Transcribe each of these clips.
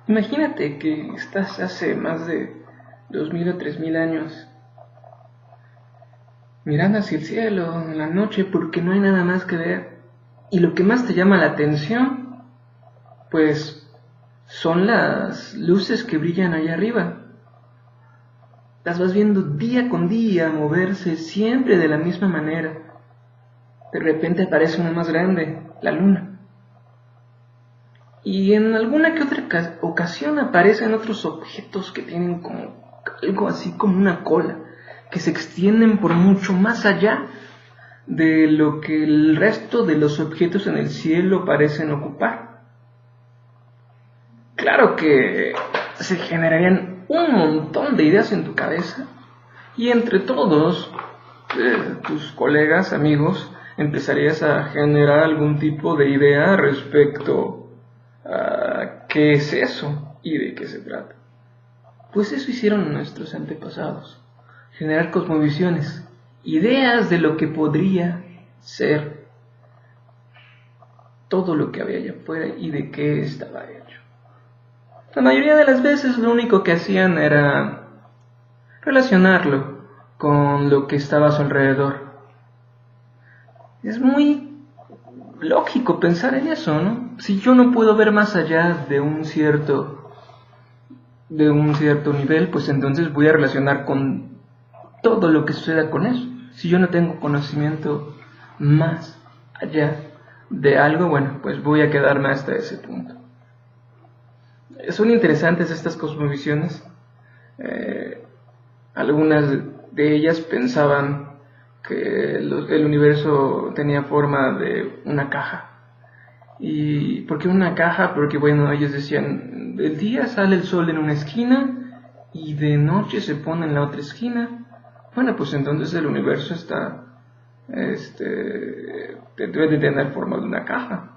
Imagínate que estás hace más de 2000 o 3000 años mirando hacia el cielo en la noche porque no hay nada más que ver. Y lo que más te llama la atención, pues, son las luces que brillan allá arriba. Las vas viendo día con día moverse siempre de la misma manera. De repente aparece una más grande, la luna. Y en alguna que otra ocasión aparecen otros objetos que tienen como algo así como una cola, que se extienden por mucho más allá de lo que el resto de los objetos en el cielo parecen ocupar. Claro que se generarían un montón de ideas en tu cabeza y entre todos tus colegas, amigos, empezarías a generar algún tipo de idea respecto a qué es eso y de qué se trata. Pues eso hicieron nuestros antepasados, generar cosmovisiones, ideas de lo que podría ser todo lo que había allá afuera y de qué estaba hecho. La mayoría de las veces lo único que hacían era relacionarlo con lo que estaba a su alrededor. Es muy lógico pensar en eso, ¿no? Si yo no puedo ver más allá de un cierto nivel, pues entonces voy a relacionar con todo lo que suceda con eso. Si yo no tengo conocimiento más allá de algo, bueno, pues voy a quedarme hasta ese punto. Son interesantes estas cosmovisiones. Algunas de ellas pensaban que el universo tenía forma de una caja. ¿Y por qué una caja? Porque bueno, ellos decían, del día sale el sol en una esquina y de noche se pone en la otra esquina. Bueno, pues entonces el universo debe de tener forma de una caja.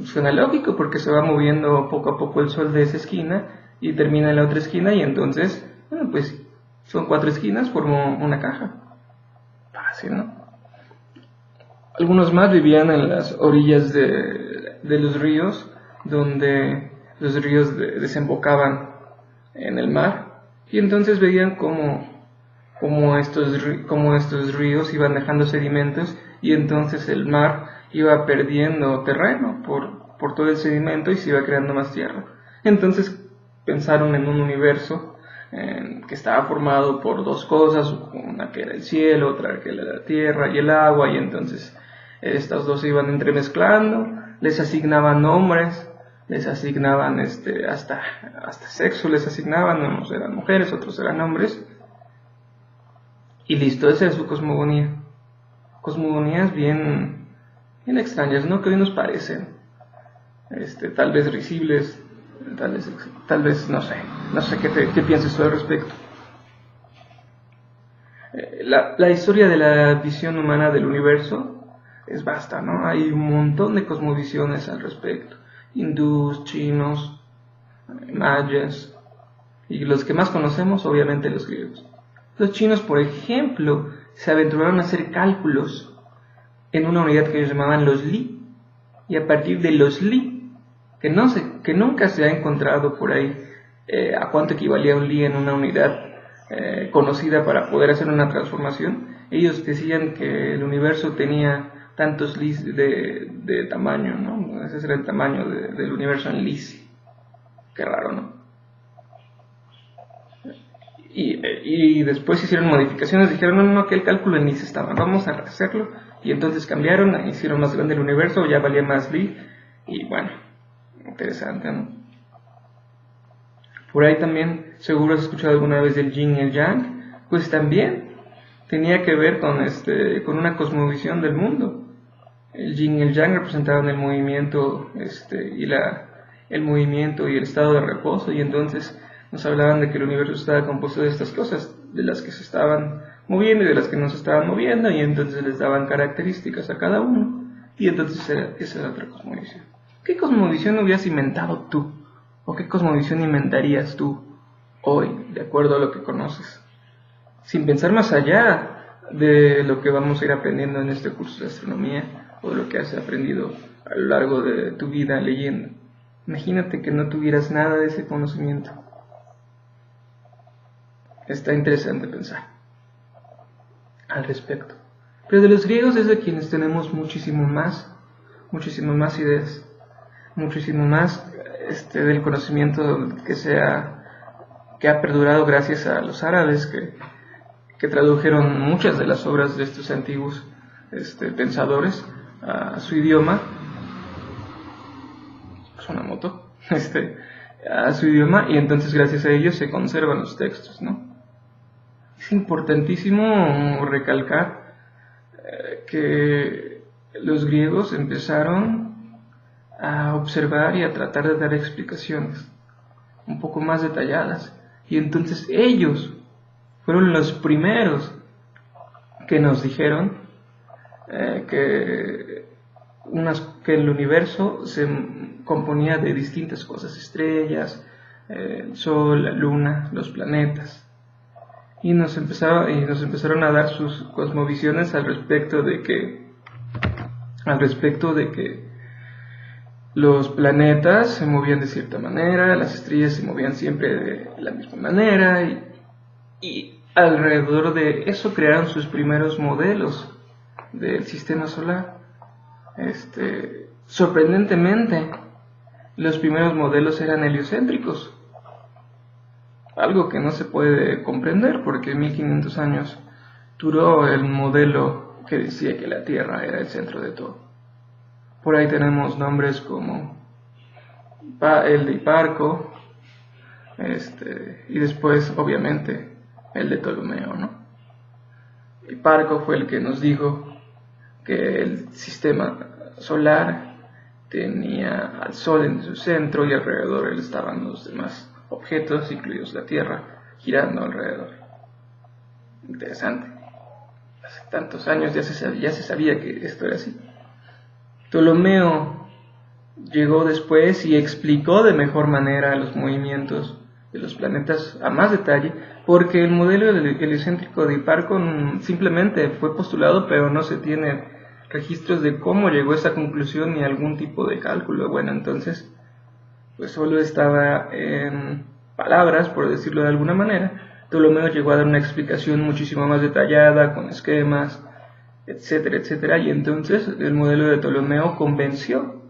Suena lógico porque se va moviendo poco a poco el sol de esa esquina y termina en la otra esquina y entonces, bueno, pues son 4 esquinas, formó una caja. Fácil, ¿no? Algunos más vivían en las orillas de los ríos, donde los ríos desembocaban en el mar y entonces veían cómo estos ríos iban dejando sedimentos y entonces el mar iba perdiendo terreno por todo el sedimento y se iba creando más tierra. Entonces pensaron en un universo que estaba formado por 2 cosas, una que era el cielo, otra que era la tierra y el agua, y entonces estas 2 se iban entremezclando, les asignaban nombres, les asignaban hasta sexo, les asignaban, unos eran mujeres, otros eran hombres, y listo, esa es su cosmogonía. Cosmogonías bien extrañas, ¿no? Que hoy nos parecen tal vez risibles, tal vez no sé qué piensas tú al respecto. La historia de la visión humana del universo es vasta, ¿no? Hay un montón de cosmovisiones al respecto, hindús, chinos, mayas, y los que más conocemos, obviamente, los griegos. Los chinos, por ejemplo, se aventuraron a hacer cálculos en una unidad que ellos llamaban los li, y a partir de los li, que nunca se ha encontrado por ahí a cuánto equivalía un li en una unidad conocida para poder hacer una transformación, ellos decían que el universo tenía tantos lis de tamaño, ¿no? Ese era el tamaño del universo en lis. Qué raro, ¿no? Y después hicieron modificaciones, dijeron, no, que el cálculo en lis estaba, vamos a hacerlo, y entonces cambiaron, hicieron más grande el universo, ya valía más li, y bueno, interesante, ¿no? Por ahí también, seguro has escuchado alguna vez del yin y el yang, pues también tenía que ver con una cosmovisión del mundo. El yin y el yang representaban el movimiento el movimiento y el estado de reposo, y entonces nos hablaban de que el universo estaba compuesto de estas cosas, de las que se estaban moviendo y de las que no se estaban moviendo, y entonces les daban características a cada uno, y entonces esa era otra cosmovisión. ¿Qué cosmovisión hubieras inventado tú? ¿O qué cosmovisión inventarías tú hoy, de acuerdo a lo que conoces? Sin pensar más allá de lo que vamos a ir aprendiendo en este curso de astronomía, o de lo que has aprendido a lo largo de tu vida leyendo. Imagínate que no tuvieras nada de ese conocimiento. Está interesante pensar al respecto. Pero de los griegos es de quienes tenemos muchísimas más ideas, muchísimo más del conocimiento que ha perdurado gracias a los árabes que tradujeron muchas de las obras de estos antiguos pensadores a su idioma. Es una moto. A su idioma, y entonces gracias a ellos se conservan los textos, ¿no? Es importantísimo recalcar que los griegos empezaron a observar y a tratar de dar explicaciones un poco más detalladas, y entonces ellos fueron los primeros que nos dijeron que el universo se componía de distintas cosas: estrellas, el sol, la luna, los planetas. Y nos empezaron a dar sus cosmovisiones al respecto de que los planetas se movían de cierta manera, las estrellas se movían siempre de la misma manera, y alrededor de eso crearon sus primeros modelos del sistema solar. Sorprendentemente, los primeros modelos eran heliocéntricos, algo que no se puede comprender porque 1500 años duró el modelo que decía que la Tierra era el centro de todo. Por ahí tenemos nombres como el de Hiparco, y después obviamente el de Ptolomeo, ¿no? Hiparco fue el que nos dijo que el sistema solar tenía al Sol en su centro y alrededor estaban los demás objetos, incluidos la Tierra, girando alrededor. Interesante. Hace tantos años ya se sabía que esto era así. Ptolomeo llegó después y explicó de mejor manera los movimientos de los planetas a más detalle, porque el modelo heliocéntrico de Hiparco simplemente fue postulado, pero no se tiene registros de cómo llegó a esa conclusión ni algún tipo de cálculo. Bueno, entonces pues solo estaba en palabras, por decirlo de alguna manera. Ptolomeo llegó a dar una explicación muchísimo más detallada, con esquemas, etcétera, etcétera, y entonces el modelo de Ptolomeo convenció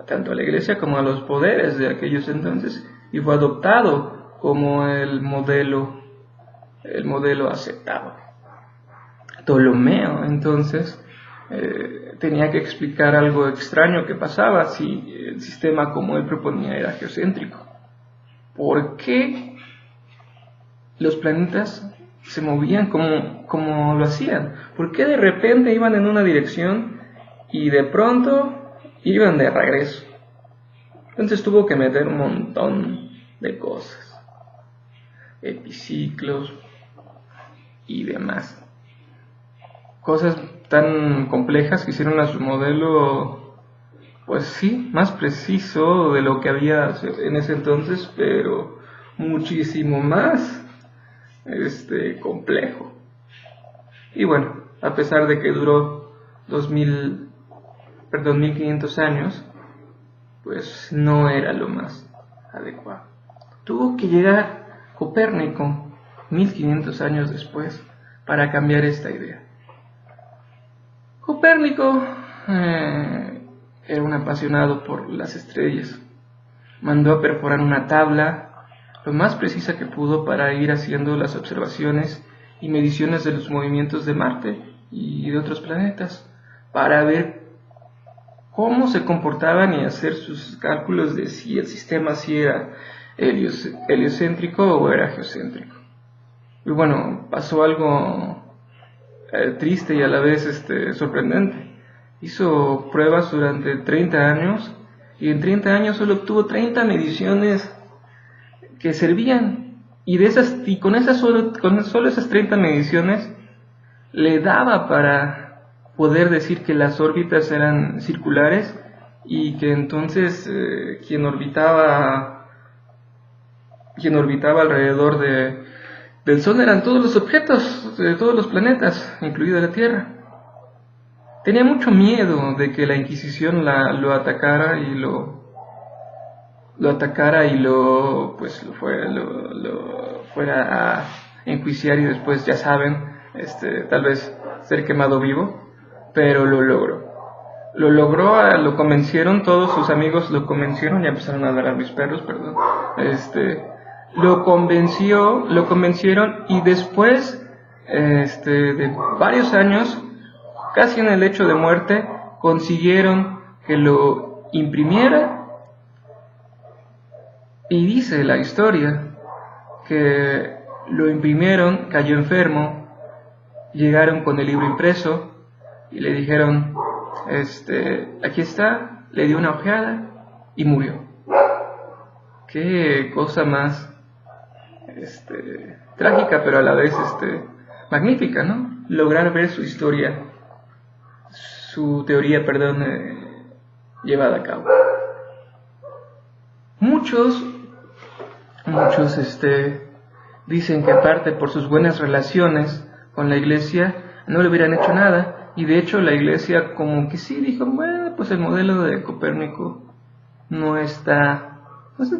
tanto a la iglesia como a los poderes de aquellos entonces, y fue adoptado como el modelo aceptado. Ptolomeo entonces tenía que explicar algo extraño que pasaba si el sistema como él proponía era geocéntrico. ¿Por qué los planetas se movían como lo hacían? ¿Por qué de repente iban en una dirección y de pronto iban de regreso? Entonces tuvo que meter un montón de cosas, epiciclos y demás. Cosas tan complejas que hicieron a su modelo, pues sí, más preciso de lo que había en ese entonces, pero muchísimo más complejo. Y bueno, a pesar de que duró 1500 años, pues no era lo más adecuado. Tuvo que llegar Copérnico 1500 años después para cambiar esta idea. Copérnico era un apasionado por las estrellas. Mandó a perforar una tabla lo más precisa que pudo para ir haciendo las observaciones y mediciones de los movimientos de Marte y de otros planetas, para ver cómo se comportaban y hacer sus cálculos de si el sistema era heliocéntrico o era geocéntrico. Y bueno, pasó algo triste y a la vez sorprendente. Hizo pruebas durante 30 años y en 30 años solo obtuvo 30 mediciones que servían, y con solo esas 30 mediciones le daba para poder decir que las órbitas eran circulares y que entonces quien orbitaba alrededor del Sol eran todos los objetos de todos los planetas, incluida la Tierra. Tenía mucho miedo de que la Inquisición lo atacara y lo lo atacara y lo fuera a enjuiciar y después, ya saben, tal vez ser quemado vivo, pero lo logró. Lo convencieron, todos sus amigos lo convencieron, ya empezaron a ladrar mis perros, perdón. Lo convencieron y después, de varios años, casi en el lecho de muerte, consiguieron que lo imprimiera. Y dice la historia que lo imprimieron, cayó enfermo, llegaron con el libro impreso y le dijeron, aquí está, le dio una ojeada y murió. Qué cosa más trágica, pero a la vez magnífica, ¿no? Lograr ver su historia, su teoría, perdón, llevada a cabo. Muchos dicen que aparte por sus buenas relaciones con la iglesia no le hubieran hecho nada, y de hecho la iglesia como que sí dijo, bueno, pues el modelo de Copérnico no está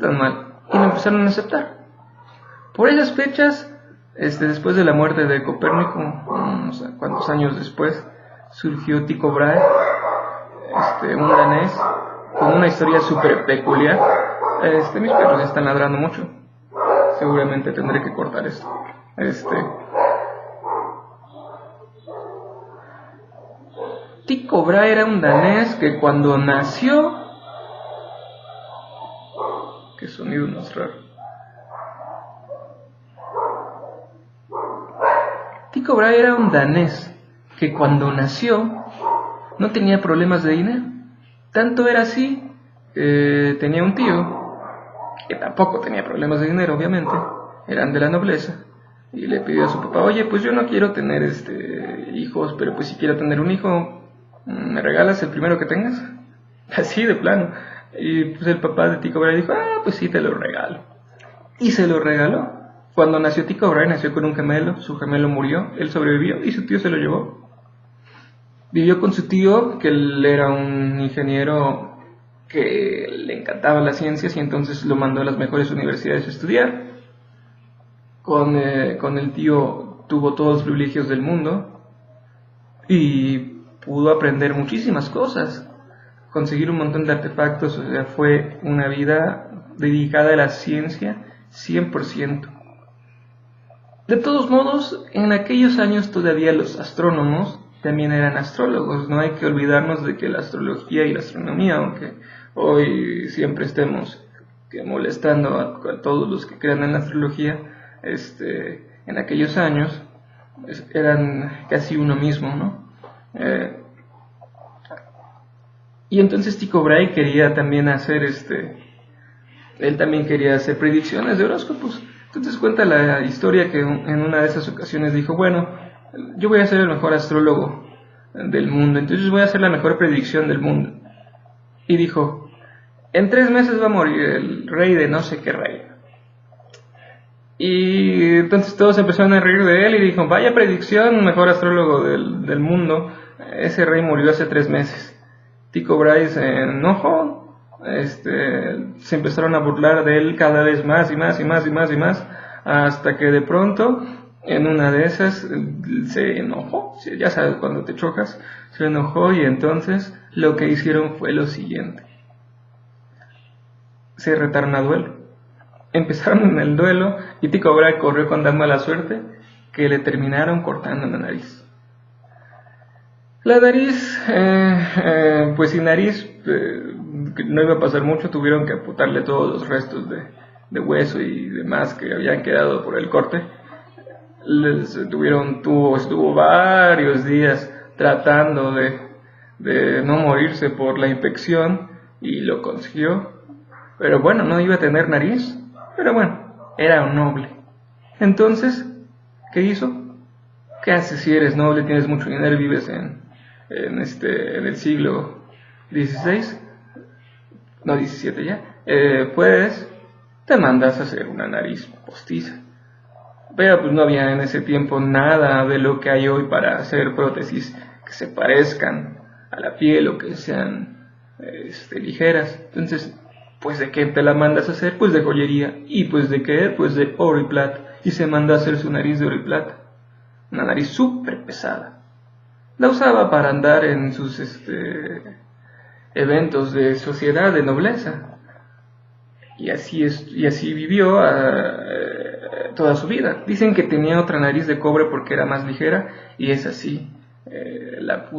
tan mal, y lo empezaron a aceptar. Por esas fechas, después de la muerte de Copérnico, no sé cuántos años después, surgió Tycho Brahe, un danés con una historia súper peculiar. Mis perros están ladrando mucho. Seguramente tendré que cortar esto. Tycho Brahe era un danés que cuando nació... ¿Qué sonido más raro? Tycho Brahe era un danés que cuando nació no tenía problemas de dinero. Tanto era así que tenía un tío que tampoco tenía problemas de dinero, obviamente, eran de la nobleza, y le pidió a su papá, oye, pues yo no quiero tener hijos, pero pues si quiero tener un hijo, ¿me regalas el primero que tengas? Así de plano. Y pues el papá de Tycho Brahe dijo, pues sí, te lo regalo. Y se lo regaló. Cuando nació Tycho Brahe, nació con un gemelo, su gemelo murió, él sobrevivió y su tío se lo llevó. Vivió con su tío, que él era un ingeniero que le encantaba las ciencias, y entonces lo mandó a las mejores universidades a estudiar. Con el tío tuvo todos los privilegios del mundo y pudo aprender muchísimas cosas, conseguir un montón de artefactos. O sea, fue una vida dedicada a la ciencia 100%. De todos modos, en aquellos años todavía los astrónomos también eran astrólogos. No hay que olvidarnos de que la astrología y la astronomía, aunque hoy siempre estemos molestando a todos los que crean en la astrología, en aquellos años eran casi uno mismo, ¿no? Y entonces Tycho Brahe quería también hacer él también quería hacer predicciones de horóscopos. Entonces cuenta la historia que en una de esas ocasiones dijo, bueno, yo voy a ser el mejor astrólogo del mundo, entonces voy a hacer la mejor predicción del mundo. Y dijo, en 3 meses va a morir el rey de no sé qué rey. Y entonces todos empezaron a reír de él y dijo, vaya predicción, mejor astrólogo del mundo, ese rey murió hace 3 meses. Tycho Brahe se enojó, se empezaron a burlar de él cada vez más y más y más y más y más, hasta que de pronto, en una de esas, se enojó. Ya sabes, cuando te chocas, se enojó, y entonces lo que hicieron fue lo siguiente: se retaron a duelo. Empezaron en el duelo y Tycho Brahe corrió con tan mala suerte que le terminaron cortando la nariz. La nariz, pues sin nariz no iba a pasar mucho, tuvieron que amputarle todos los restos de hueso y demás que habían quedado por el corte. Estuvo varios días tratando de no morirse por la infección, y lo consiguió. Pero bueno, no iba a tener nariz, pero bueno, era un noble. Entonces, ¿qué hizo? ¿Qué haces si eres noble, tienes mucho dinero y vives en el siglo XVI? No, XVII ya. Pues te mandas a hacer una nariz postiza. Pero pues no había en ese tiempo nada de lo que hay hoy para hacer prótesis que se parezcan a la piel o que sean ligeras. Entonces Pues ¿de qué te la mandas a hacer? Pues de joyería. ¿Y pues de qué? Pues de oro y plata. Y se mandó a hacer su nariz de oro y plata. Una nariz súper pesada. La usaba para andar en sus eventos de sociedad, de nobleza. Y así vivió toda su vida. Dicen que tenía otra nariz de cobre porque era más ligera, y esa sí la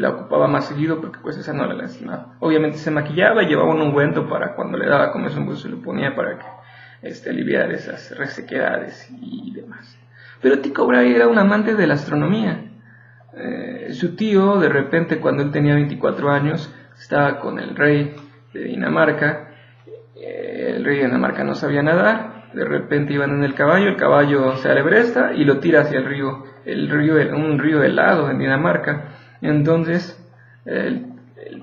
ocupaba más seguido porque pues esa no la lastimaba. Obviamente se maquillaba y llevaba un ungüento para cuando le daba comezón, pues se lo ponía para que aliviar esas resequedades y demás. Pero Tycho Brahe era un amante de la astronomía. Su tío, de repente, cuando él tenía 24 años, estaba con el rey de Dinamarca. El rey de Dinamarca no sabía nadar. De repente iban en el caballo se alebresta y lo tira hacia el río. Un río helado en Dinamarca. Entonces, el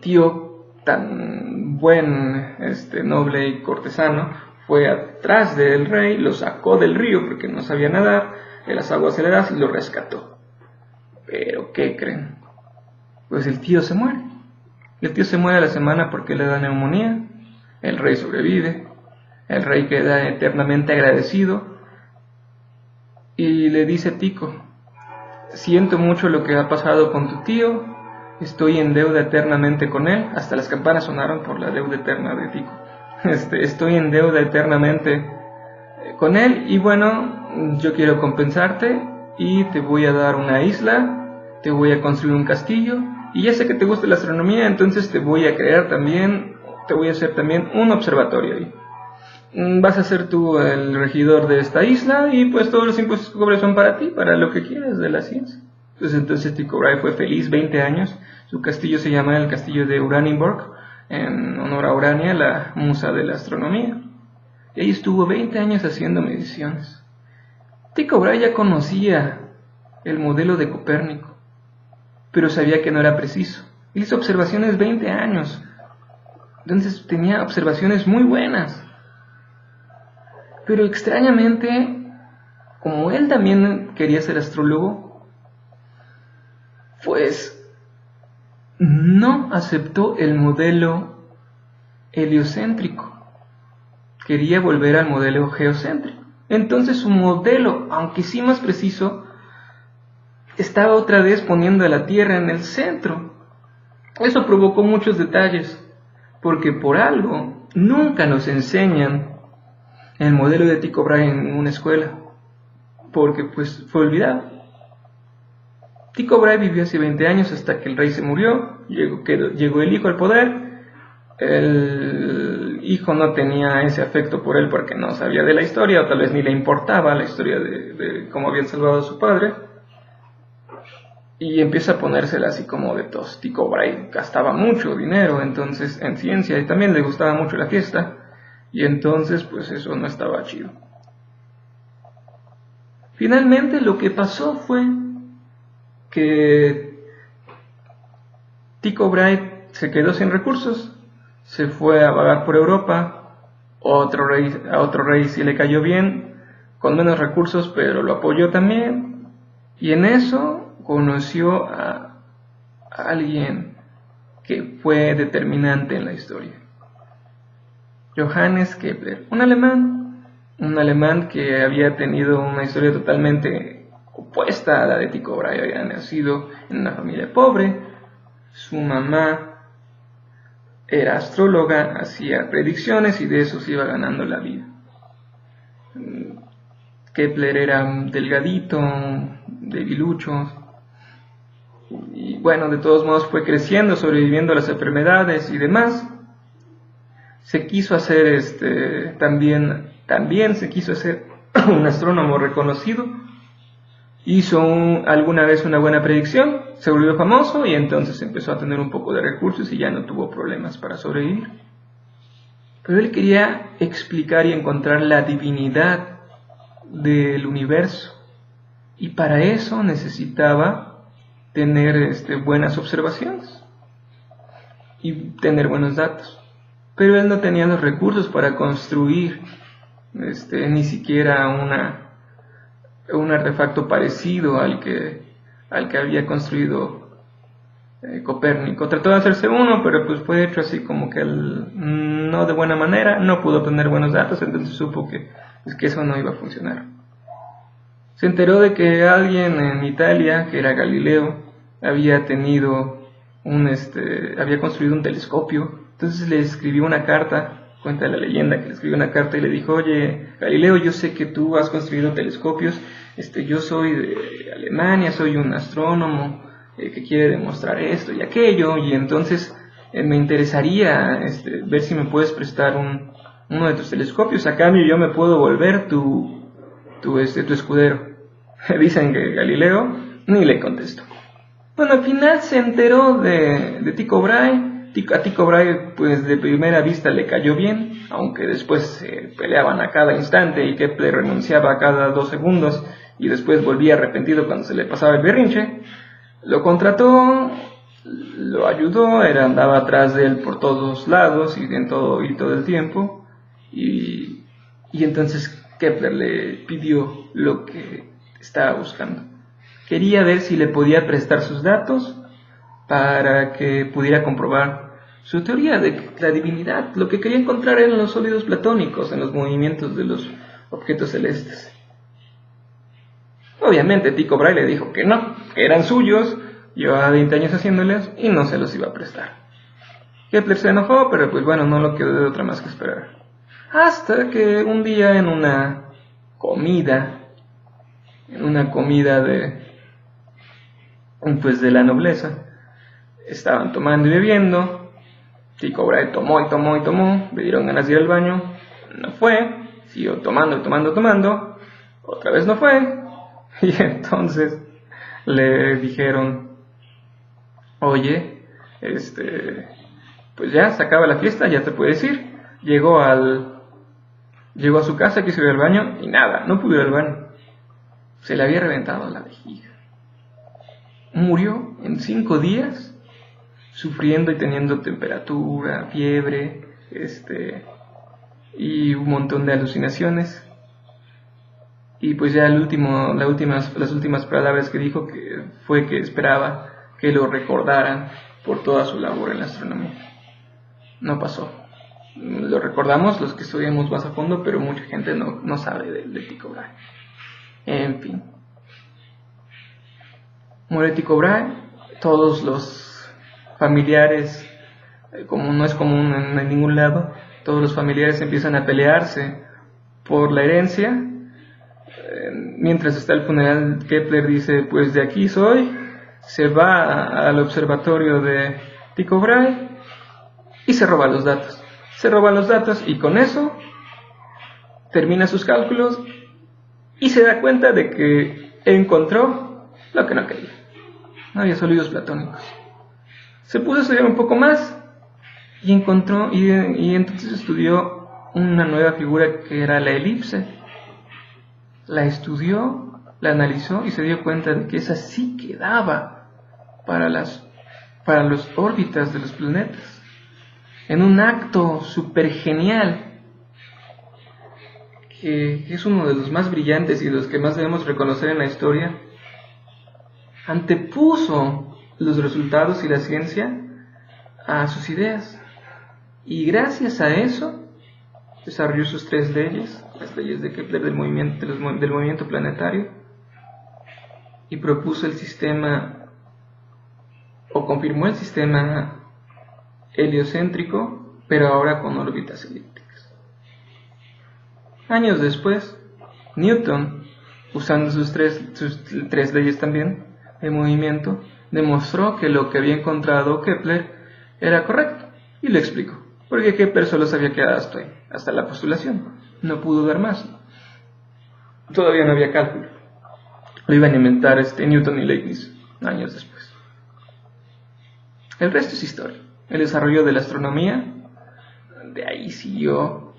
tío, tan buen, noble y cortesano, fue atrás del rey, lo sacó del río porque no sabía nadar, de las aguas heladas, y lo rescató. Pero, ¿qué creen? Pues el tío se muere. El tío se muere a la semana porque le da neumonía. El rey sobrevive. El rey queda eternamente agradecido y le dice a Tycho: siento mucho lo que ha pasado con tu tío, estoy en deuda eternamente con él. Hasta las campanas sonaron por la deuda eterna de Tycho. Estoy en deuda eternamente con él, y bueno, yo quiero compensarte y te voy a dar una isla, te voy a construir un castillo, y ya sé que te gusta la astronomía, entonces te voy a hacer también un observatorio ahí. Vas a ser tú el regidor de esta isla, y pues todos los impuestos que cobres son para ti, para lo que quieras de la ciencia. Entonces Tycho Brahe fue feliz 20 años. Su castillo se llama el castillo de Uraniborg, en honor a Urania, la musa de la astronomía. Y ahí estuvo 20 años haciendo mediciones. Tycho Brahe ya conocía el modelo de Copérnico, pero sabía que no era preciso. Él hizo observaciones 20 años, entonces tenía observaciones muy buenas. Pero extrañamente, como él también quería ser astrólogo, pues no aceptó el modelo heliocéntrico. Quería volver al modelo geocéntrico. Entonces su modelo, aunque sí más preciso, estaba otra vez poniendo a la Tierra en el centro. Eso provocó muchos detalles, porque por algo nunca nos enseñan el modelo de Tycho Brahe en una escuela, porque pues fue olvidado. Tycho Brahe vivió hace 20 años hasta que el rey se murió, llegó el hijo al poder. El hijo no tenía ese afecto por él porque no sabía de la historia, o tal vez ni le importaba la historia de cómo habían salvado a su padre, y empieza a ponérsela así como de tos. Tycho Brahe gastaba mucho dinero entonces en ciencia, y también le gustaba mucho la fiesta, y entonces pues eso no estaba chido. Finalmente lo que pasó fue que Tycho Brahe se quedó sin recursos, se fue a vagar por Europa. A otro rey sí le cayó bien, con menos recursos, pero lo apoyó también, y en eso conoció a alguien que fue determinante en la historia: Johannes Kepler, un alemán que había tenido una historia totalmente opuesta a la de Tycho Brahe. Había nacido en una familia pobre, su mamá era astróloga, hacía predicciones y de eso se iba ganando la vida. Kepler era delgadito, debilucho, y bueno, de todos modos fue creciendo, sobreviviendo a las enfermedades y demás. Se quiso hacer también se quiso hacer un astrónomo reconocido. Hizo alguna vez una buena predicción, se volvió famoso y entonces empezó a tener un poco de recursos y ya no tuvo problemas para sobrevivir. Pero él quería explicar y encontrar la divinidad del universo, y para eso necesitaba tener buenas observaciones y tener buenos datos. Pero él no tenía los recursos para construir ni siquiera un artefacto parecido al que había construido Copérnico. Trató de hacerse uno, pero pues fue hecho así como que no de buena manera, no pudo obtener buenos datos, entonces supo pues, que eso no iba a funcionar. Se enteró de que alguien en Italia, que era Galileo, había había construido un telescopio. Entonces le escribió una carta, cuenta la leyenda que le escribió una carta y le dijo: oye, Galileo, yo sé que tú has construido telescopios, yo soy de Alemania, soy un astrónomo que quiere demostrar esto y aquello, y entonces me interesaría ver si me puedes prestar uno de tus telescopios, a cambio yo me puedo volver tu escudero. Dicen que Galileo ni le contestó. Bueno, al final se enteró de Tycho Brahe. A Tycho Brahe pues de primera vista le cayó bien, aunque después se peleaban a cada instante y Kepler renunciaba a cada 2 segundos y después volvía arrepentido cuando se le pasaba el berrinche. Lo contrató, lo ayudó, andaba atrás de él por todos lados y todo el tiempo, y entonces Kepler le pidió lo que estaba buscando. Quería ver si le podía prestar sus datos para que pudiera comprobar su teoría de la divinidad. Lo que quería encontrar eran los sólidos platónicos en los movimientos de los objetos celestes. Obviamente Tycho Brahe le dijo que no, que eran suyos, llevaba 20 años haciéndoles y no se los iba a prestar. Kepler se enojó, pero pues bueno, no lo quedó de otra más que esperar. Hasta que un día en una comida de la nobleza, estaban tomando y bebiendo. Tycho Brahe tomó y tomó y tomó, le dieron ganas de ir al baño, no fue, siguió tomando y tomando, otra vez no fue, y entonces le dijeron: oye, pues ya se acaba la fiesta, ya te puedes ir. Llegó a su casa, quiso ir al baño y nada, no pudo ir al baño. Se le había reventado la vejiga. Murió en 5 días, sufriendo y teniendo temperatura, fiebre, y un montón de alucinaciones. Y pues ya las últimas palabras que dijo fue que esperaba que lo recordaran por toda su labor en la astronomía. No pasó. Lo recordamos los que estudiamos más a fondo, pero mucha gente no sabe de Tycho Brahe. En fin. Muere Tycho Brahe. Todos los familiares, como no es común en ningún lado, todos los familiares empiezan a pelearse por la herencia. Mientras está el funeral, Kepler dice: pues de aquí soy. Se va al observatorio de Tycho Brahe y se roba los datos. Y con eso termina sus cálculos y se da cuenta de que encontró lo que no quería. No había sólidos platónicos. Se puso a estudiar un poco más y encontró, y entonces estudió una nueva figura que era la elipse. La estudió, la analizó y se dio cuenta de que esa sí quedaba para las órbitas de los planetas. En un acto súper genial, que es uno de los más brillantes y los que más debemos reconocer en la historia, antepuso los resultados y la ciencia a sus ideas. Y gracias a eso desarrolló sus 3 leyes, las leyes de Kepler del movimiento planetario, y propuso el sistema, o confirmó el sistema heliocéntrico, pero ahora con órbitas elípticas. Años después, Newton, usando sus tres leyes también de movimiento, demostró que lo que había encontrado Kepler era correcto, y lo explicó, porque Kepler solo se había quedado hasta la postulación, no pudo dar más. Todavía no había cálculo. Lo iban a inventar Newton y Leibniz años después. El resto es historia. El desarrollo de la astronomía de ahí siguió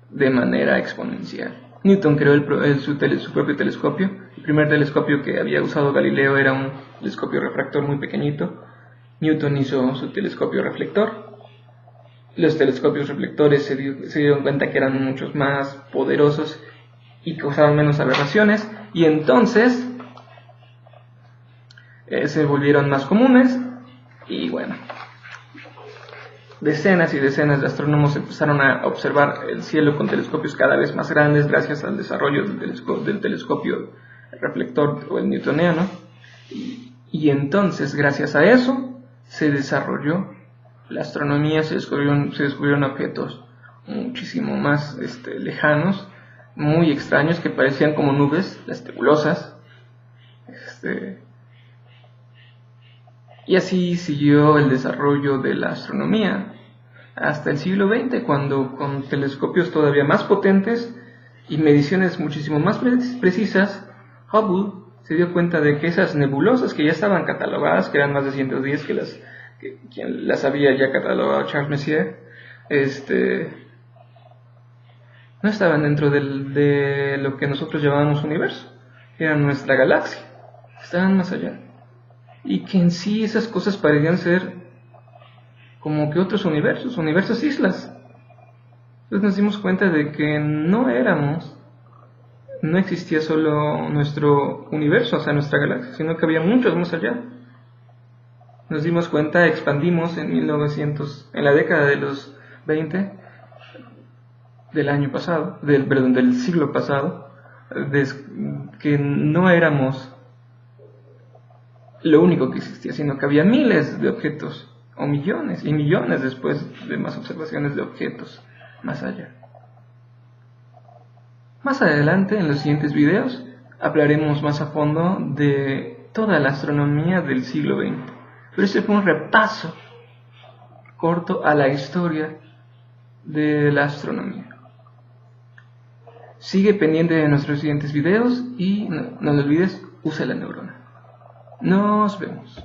de manera exponencial. Newton creó su propio telescopio. El primer telescopio que había usado Galileo era un telescopio refractor muy pequeñito. Newton hizo su telescopio reflector. Los telescopios reflectores se dieron cuenta que eran muchos más poderosos y causaban menos aberraciones, y entonces se volvieron más comunes. Y bueno, decenas y decenas de astrónomos empezaron a observar el cielo con telescopios cada vez más grandes gracias al desarrollo del telescopio reflector o el newtoniano. Y entonces, gracias a eso, se desarrolló la astronomía, se descubrieron objetos muchísimo más lejanos, muy extraños, que parecían como nubes, las nebulosas. Y así siguió el desarrollo de la astronomía hasta el siglo XX, cuando con telescopios todavía más potentes y mediciones muchísimo más precisas, Hubble se dio cuenta de que esas nebulosas que ya estaban catalogadas, que eran más de 110, que quien las había ya catalogado, Charles Messier, no estaban dentro de lo que nosotros llamamos universo, que era nuestra galaxia, estaban más allá. Y que en sí esas cosas parecían ser como que otros universos islas. Entonces nos dimos cuenta de que no existía solo nuestro universo, o sea, nuestra galaxia, sino que había muchos más allá. Nos dimos cuenta, expandimos en la década de los 20 del año pasado, del siglo pasado, que no éramos lo único que existía, sino que había miles de objetos, o millones y millones después de más observaciones de objetos más allá. Más adelante, en los siguientes videos, hablaremos más a fondo de toda la astronomía del siglo XX. Pero este fue un repaso corto a la historia de la astronomía. Sigue pendiente de nuestros siguientes videos y no olvides, usa la neurona. Nos vemos.